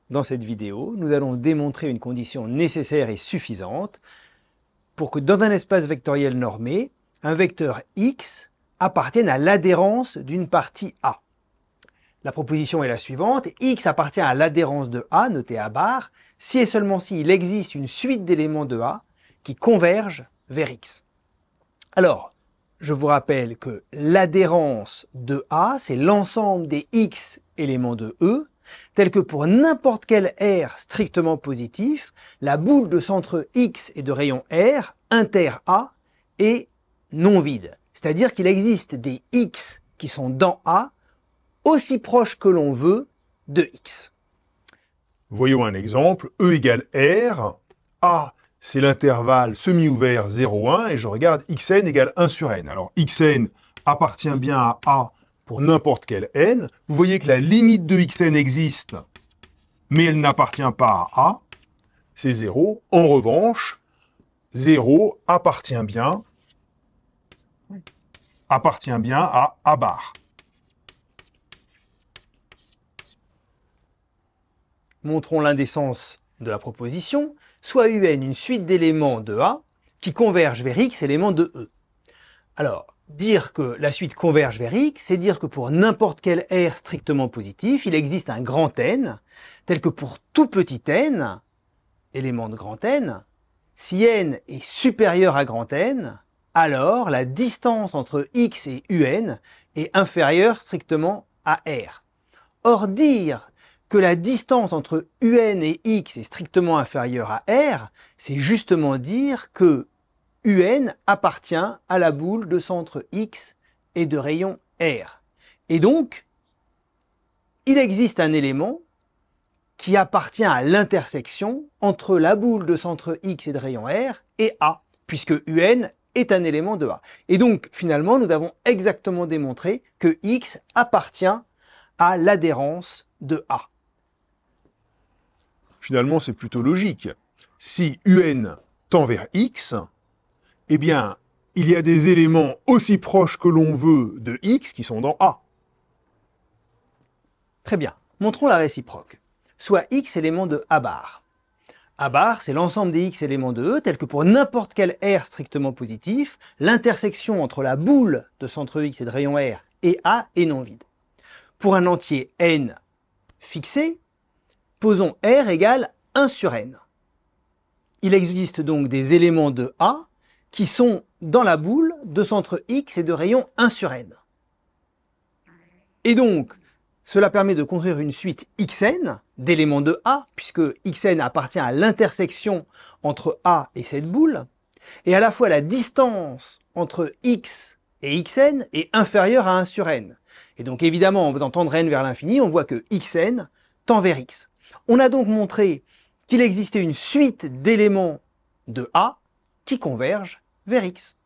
Dans cette vidéo, nous allons démontrer une condition nécessaire et suffisante pour que dans un espace vectoriel normé, un vecteur x appartienne à l'adhérence d'une partie A. La proposition est la suivante: x appartient à l'adhérence de A, notée A bar, si et seulement s'il existe une suite d'éléments de A qui convergent vers x. Alors, je vous rappelle que l'adhérence de A, c'est l'ensemble des x éléments de E, tel que pour n'importe quel R strictement positif, la boule de centre X et de rayon R, inter-A, est non vide. C'est-à-dire qu'il existe des X qui sont dans A, aussi proches que l'on veut de X. Voyons un exemple. E égale R. A, c'est l'intervalle semi-ouvert 0, 1, et je regarde xn égale 1 sur n. Alors xn appartient bien à A pour n'importe quel n. Vous voyez que la limite de xn existe, mais elle n'appartient pas à A. C'est 0. En revanche, 0 appartient bien à A bar. Montrons l'un des sens de la proposition. Soit un une suite d'éléments de A qui convergent vers x éléments de E. Alors, dire que la suite converge vers x, c'est dire que pour n'importe quel R strictement positif, il existe un grand N, tel que pour tout petit n, élément de grand N, si n est supérieur à grand N, alors la distance entre x et un est inférieure strictement à R. Or, dire que la distance entre un et x est strictement inférieure à R, c'est justement dire que un appartient à la boule de centre X et de rayon R. Et donc, il existe un élément qui appartient à l'intersection entre la boule de centre X et de rayon R et A, puisque un est un élément de A. Et donc, finalement, nous avons exactement démontré que X appartient à l'adhérence de A. Finalement, c'est plutôt logique. Si un tend vers x, eh bien, il y a des éléments aussi proches que l'on veut de x qui sont dans A. Très bien. Montrons la réciproque. Soit x éléments de A bar. A bar, c'est l'ensemble des x éléments de E, tel que pour n'importe quel R strictement positif, l'intersection entre la boule de centre X et de rayon R et A est non vide. Pour un entier n fixé, posons R égale 1 sur n. Il existe donc des éléments de A qui sont dans la boule de centre X et de rayon 1 sur n. Et donc, cela permet de construire une suite xn d'éléments de A, puisque xn appartient à l'intersection entre A et cette boule, et à la fois la distance entre x et xn est inférieure à 1 sur n. Et donc évidemment, en faisant tendre n vers l'infini, on voit que xn tend vers x. On a donc montré qu'il existait une suite d'éléments de A qui convergent vers x.